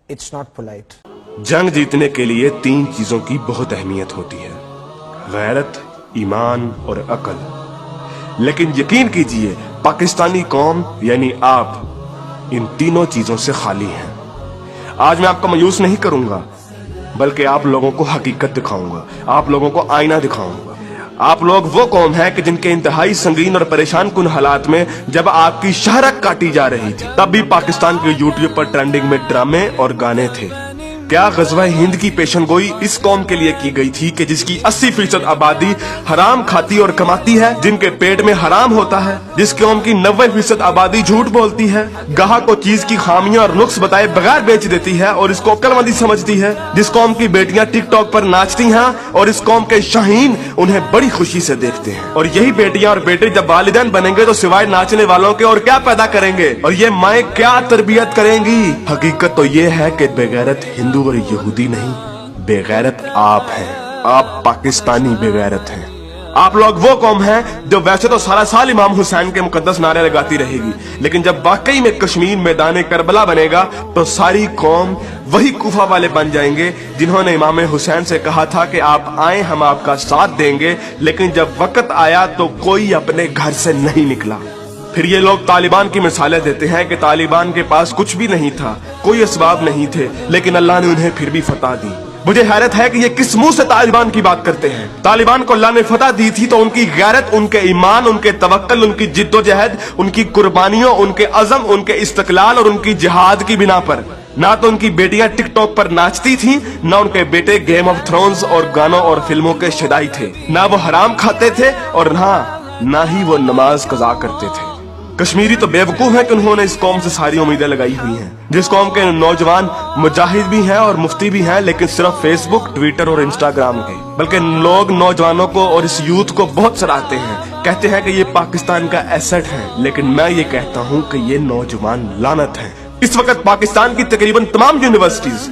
It's not polite. जंग जीतने के लिए 3 चीजों की बहुत अहमियत होती है, गैरत, ईमान और अकल। लेकिन यकीन कीजिए पाकिस्तानी कौम यानी आप इन तीनों चीजों से खाली हैं। आज मैं आपको मायूस नहीं करूंगा, बल्कि आप लोगों को हकीकत दिखाऊंगा, आप लोगों को आईना दिखाऊंगा। आप लोग वो कौम है कि जिनके इंतहाई संगीन और परेशान कुन हालात में जब आपकी शहरत काटी जा रही थी, तब भी पाकिस्तान के यूट्यूब पर ट्रेंडिंग में ड्रामे और गाने थे। क्या गज़वा हिंद की पेशनगोई इस कौम के लिए की गई थी कि जिसकी 80% आबादी हराम खाती और कमाती है, जिनके पेट में हराम होता है, जिस कौम की 90% आबादी झूठ बोलती है, गाहक को चीज की खामियां और नुक्स बताए बगैर बेच देती है और इसको अक्लमंदी समझती है, जिस कौम की बेटियां टिकटॉक पर नाचती हैं और इस कौम के शाहीन उन्हें बड़ी खुशी से देखते हैं। और यही बेटियां और बेटे जब वालिदैन बनेंगे तो सिवाय नाचने वालों के और क्या पैदा करेंगे, और ये माएं क्या तरबियत करेंगी। हकीकत तो ये है कि बेगैरत हिंदू और यहूदी नहीं, बेगैरत आप हैं। आप पाकिस्तानी बेगैरत हैं। आप लोग वो कौम हैं जो वैसे तो सारा साल इमाम हुसैन के मुकद्दस नारे लगाती रहेगी, लेकिन जब वाकई में कश्मीर मैदान करबला बनेगा तो सारी कौम वही कुफा वाले बन जाएंगे जिन्होंने इमाम हुसैन से कहा था कि आप आए, हम आपका साथ देंगे, लेकिन जब वक्त आया तो कोई अपने घर से नहीं निकला। फिर ये लोग तालिबान की मिसालें देते हैं कि तालिबान के पास कुछ भी नहीं था, कोई असबाब नहीं थे, लेकिन अल्लाह ने उन्हें फिर भी फतह दी। मुझे हैरत है कि ये किस मुंह से तालिबान की बात करते हैं। तालिबान को अल्लाह ने फतह दी थी तो उनकी गैरत, उनके ईमान, उनके तवक्कल, उनकी जिद्दोजहद, उनकी कुर्बानियों, उनके अज़म, उनके इस्तक़लाल और उनकी जिहाद की बिना पर। ना तो उनकी बेटियां टिकटॉक पर नाचती थीं, ना उनके बेटे गेम ऑफ थ्रोन्स और गानों और फिल्मों के शदाई थे, ना वो हराम खाते थे और ना ही वो नमाज कज़ा करते थे। कश्मीरी तो बेवकूफ है कि उन्होंने इस कौम से सारी उम्मीदें लगाई हुई हैं, जिस कौम के नौजवान मुजाहिद भी हैं और मुफ्ती भी हैं, लेकिन सिर्फ फेसबुक, ट्विटर और इंस्टाग्राम के। बल्कि लोग नौजवानों को और इस यूथ को बहुत सराहते हैं, कहते हैं कि ये पाकिस्तान का एसेट है, लेकिन मैं ये कहता हूँ कि ये नौजवान लानत है। इस वक्त पाकिस्तान की तकरीबन तमाम यूनिवर्सिटीज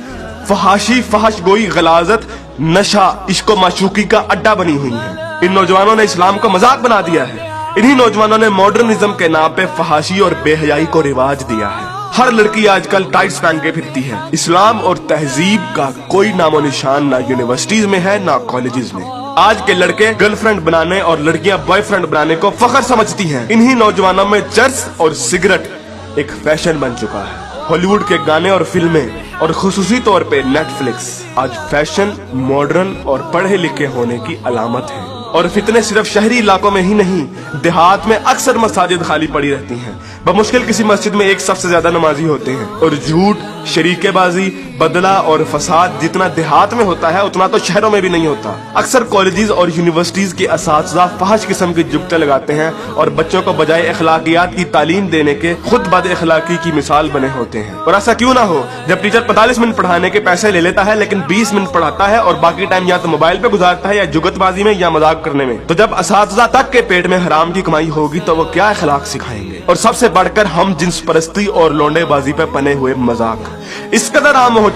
फहाशी, फहशगोई, गलाजत, नशा, इश्क व माशूकी का अड्डा बनी हुई है। इन नौजवानों ने इस्लाम को मजाक बना दिया है। इन्हीं नौजवानों ने मॉडर्निज्म के नाम पे फहाशी और बेहयाई को रिवाज दिया है। हर लड़की आजकल टाइट्स पहन के फिरती है। इस्लाम और तहजीब का कोई नामो निशान ना यूनिवर्सिटीज में है, ना कॉलेजेस में। आज के लड़के गर्लफ्रेंड बनाने और लड़कियां बॉयफ्रेंड बनाने को फख्र समझती हैं। इन्हीं नौजवानों में चर्च और सिगरेट एक फैशन बन चुका है। हॉलीवुड के गाने और फिल्में और खुसूसी तौर पे नेटफ्लिक्स आज फैशन, मॉडर्न और पढ़े लिखे होने की अलामत है। और फितने सिर्फ शहरी इलाकों में ही नहीं, देहात में अक्सर मसाजिद खाली पड़ी रहती हैं। बमुश्किल किसी मस्जिद में एक सफ से ज्यादा नमाजी होते हैं। और झूठ, शरीकेबाजी, बदला और फसाद जितना देहात में होता है उतना तो शहरों में भी नहीं होता। अक्सर कॉलेजेस और यूनिवर्सिटीज के असातिज़ा फहश किस्म की जुगते लगाते हैं और बच्चों को बजाय अखलाकियात की तालीम देने के खुद बद अखलाकी की मिसाल बने होते हैं। और ऐसा क्यों ना हो, जब टीचर 45 मिनट पढ़ाने के पैसे ले लेता है लेकिन 20 मिनट पढ़ाता है और बाकी टाइम या तो मोबाइल पे गुजारता है या जुगतबाजी में या मजाक करने में, तो जब असातिज़ा तक के पेट में हराम की कमाई होगी तो वो क्या अखलाक सिखाएंगे। और सबसे बढ़कर हम जिन्स परस्ती और लोंडेबाजी पे पने हुए मजाक इस कदर आम हो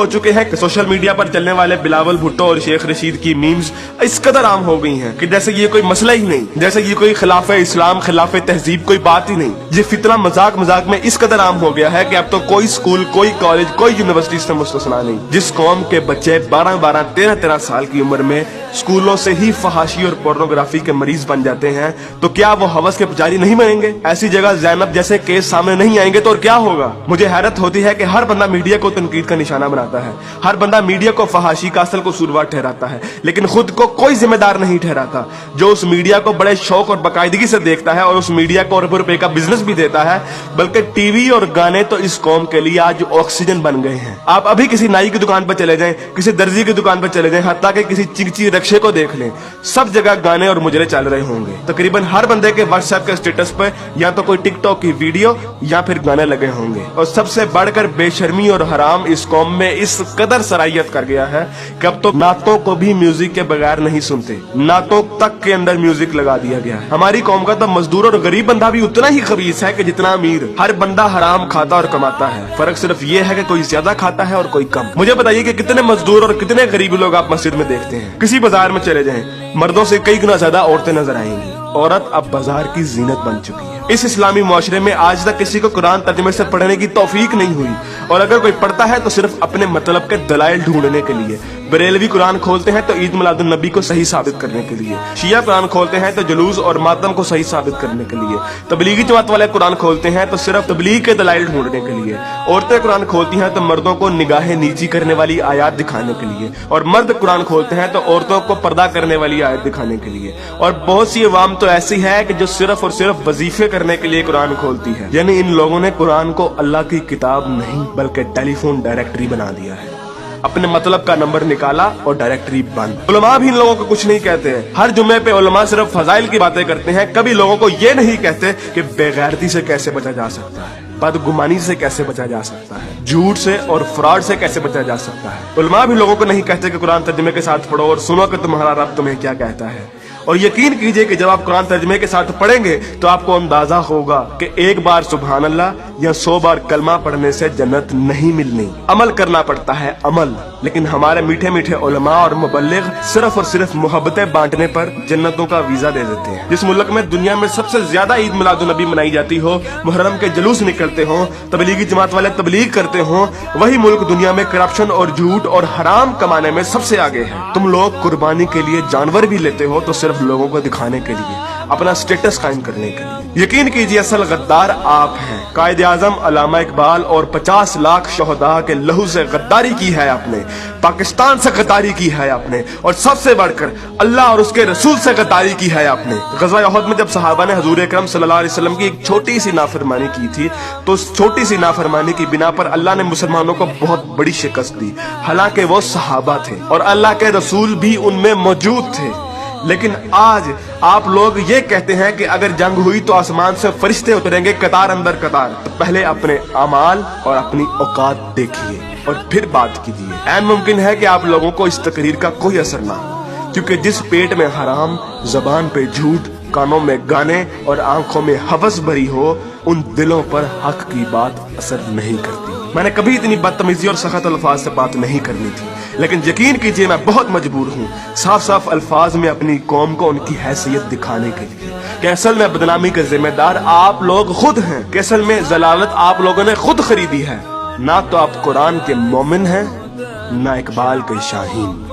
चुके हैं कि सोशल मीडिया पर चलने वाले बिलावल भुट्टो और शेख रशीद की मीम्स इस कदर आम हो गई हैं कि जैसे ये कोई मसला ही नहीं, जैसे ये कोई खिलाफे इस्लाम, खिलाफे तहजीब कोई बात ही नहीं। ये फितना मजाक में इस कदर आम हो गया है कि अब तो कोई स्कूल, कोई कॉलेज, कोई यूनिवर्सिटी से मुस्तस्ना नहीं। जिस कौम के बच्चे 12-12, 13-13 साल की उम्र में स्कूलों से ही फहाशी और पोर्नोग्राफी के मरीज बन जाते हैं, तो क्या वो हवस के पुजारी नहीं बनेंगे? ऐसी जगह ज़ैनब जैसे केस सामने नहीं आएंगे तो और क्या होगा? मुझे हैरत होती है कि हर बंदा मीडिया को तनकीद का निशाना बनाता है, हर बंदा मीडिया को फहाशी का असल कसूरवार ठहराता है, लेकिन खुद को कोई जिम्मेदार नहीं ठहराता, जो उस मीडिया को बड़े शौक और बाकायदगी से देखता है और उस मीडिया को अरबों रुपए का बिजनेस भी देता है। बल्कि टीवी और गाने तो इस कौम के लिए आज ऑक्सीजन बन गए हैं। आप अभी किसी नाई की दुकान पर चले जाएं, किसी दर्जी की दुकान पर चले जाएं, हत्ता कि किसी चिंची रक्षे को देख लें, सब जगह गाने और मुजरे चल रहे होंगे। तकरीबन हर बंदे के व्हाट्सएप के स्टेटस पर या तो कोई टिकटॉक की वीडियो या फिर गाने लगे होंगे। और सबसे बढ़कर बेशर्मी और हराम इस कौम में इस कदर सराहियत कर गया है कि अब तो नातों को भी म्यूजिक के बगैर नहीं सुनते, नातों तक के अंदर म्यूजिक लगा दिया गया है। हमारी कौम का तो मजदूर और गरीब बंदा भी उतना ही खबीस है कि जितना अमीर। हर बंदा हराम खाता और कमाता है, फर्क सिर्फ ये है कि कोई ज्यादा खाता है और कोई कम। मुझे बताइए कि कितने मजदूर और कितने गरीब लोग आप मस्जिद में देखते हैं? किसी बाजार में चले जाएं, मर्दों से कई गुना ज्यादा औरतें नजर आएंगी। औरत अब बाजार की जीनत बन चुकी है। इस इस्लामी मुआशरे में आज तक किसी को कुरान तर्जुमे से पढ़ने की तौफीक नहीं हुई और अगर कोई पढ़ता है तो सिर्फ अपने मतलब के दलाइल ढूंढने के लिए। बरेलवी कुरान खोलते हैं तो ईद मिलादुन नबी को सही साबित करने के लिए। शिया कुरान खोलते हैं तो जुलूस और मातम को सही साबित करने के लिए। तबलीगी जमात वाले कुरान खोलते हैं तो सिर्फ तबलीग के दलाइल ढूंढने के लिए। औरतें कुरान खोलती हैं तो मर्दों को निगाहें नीची करने वाली आयत दिखाने के लिए, और मर्द कुरान खोलते हैं तो औरतों को पर्दा करने वाली आयत दिखाने के लिए। और बहुत सी अवाम तो ऐसी है कि जो सिर्फ और सिर्फ वजीफे करने के लिए कुरान खोलती है। यानी इन लोगों ने कुरान को अल्लाह की किताब नहीं बल्कि टेलीफोन डायरेक्टरी बना दिया है। अपने मतलब का नंबर निकाला और डायरेक्टरी बंद। उलमा भी इन लोगों को कुछ नहीं कहते हैं। हर जुम्मे पे उलमा सिर्फ फजाइल की बातें करते हैं, कभी लोगों को ये नहीं कहते कि बेगैरती से कैसे बचा जा सकता है, बदगुमानी से कैसे बचा जा सकता है, झूठ से और फ्रॉड से कैसे बचा जा सकता है। उलमा भी लोगों को नहीं कहते कि कुरान तर्जुमे के साथ पढ़ो और सुनो कि तुम्हारा रब तुम्हें क्या कहता है। और यकीन कीजिए कि जब आप कुरान तर्जुमे के साथ पढ़ेंगे तो आपको अंदाजा होगा कि एक बार सुभान अल्लाह या 100 बार कलमा पढ़ने से जन्नत नहीं मिलनी। अमल करना पड़ता है, अमल। लेकिन हमारे मीठे मीठे उलमा और मुबल्लिग सिर्फ और सिर्फ मोहब्बतें बांटने पर जन्नतों का वीजा दे देते हैं। जिस मुल्क में दुनिया में सबसे ज्यादा ईद मिलादुन नबी मनाई जाती हो, मुहर्रम के जुलूस निकलते हो, तबलीगी जमात वाले तबलीग करते हो, वही मुल्क दुनिया में करप्शन और झूठ और हराम कमाने में सबसे आगे है। तुम लोग कुर्बानी के लिए जानवर भी लेते हो तो सिर्फ लोगों को दिखाने के लिए, अपना स्टेटस कायम करने के लिए। यकीन कीजिए असल गद्दार आप हैं। कायद आजम अल्लामा इकबाल और 50 लाख शोहदा के लहू से गद्दारी की है आपने, पाकिस्तान से गद्दारी की है आपने, और सबसे बढ़कर अल्लाह और उसके रसूल से गद्दारी की है आपने। ग़ज़वा उहद में जब सहाबा ने हुज़ूर अकरम सल्लल्लाहु अलैहि वसल्लम की एक छोटी सी नाफरमानी की थी तो उस छोटी सी नाफरमानी की बिना पर अल्लाह ने मुसलमानों को बहुत बड़ी शिकस्त दी। हालांकि वो सहाबा थे और अल्लाह के रसूल भी उनमें मौजूद थे। लेकिन आज आप लोग ये कहते हैं कि अगर जंग हुई तो आसमान से फरिश्ते उतरेंगे कतार अंदर कतार। तो पहले अपने अमाल और अपनी औकात देखिए और फिर बात कीजिए। ऐन मुमकिन है कि आप लोगों को इस तकरीर का कोई असर ना हो, क्योंकि जिस पेट में हराम, जबान पे झूठ, कानों में गाने और आंखों में हवस भरी हो, उन दिलों पर हक की बात असर नहीं करती। मैंने कभी इतनी बदतमीजी और सख्त अल्फाज से बात नहीं करनी थी, लेकिन यकीन कीजिए मैं बहुत मजबूर हूँ साफ साफ अल्फाज में अपनी कौम को उनकी हैसियत दिखाने के लिए कि असल में बदनामी के जिम्मेदार आप लोग खुद हैं, कि असल में जलालत आप लोगों ने खुद खरीदी है। ना तो आप कुरान के मोमिन हैं, ना इकबाल के शाहीन।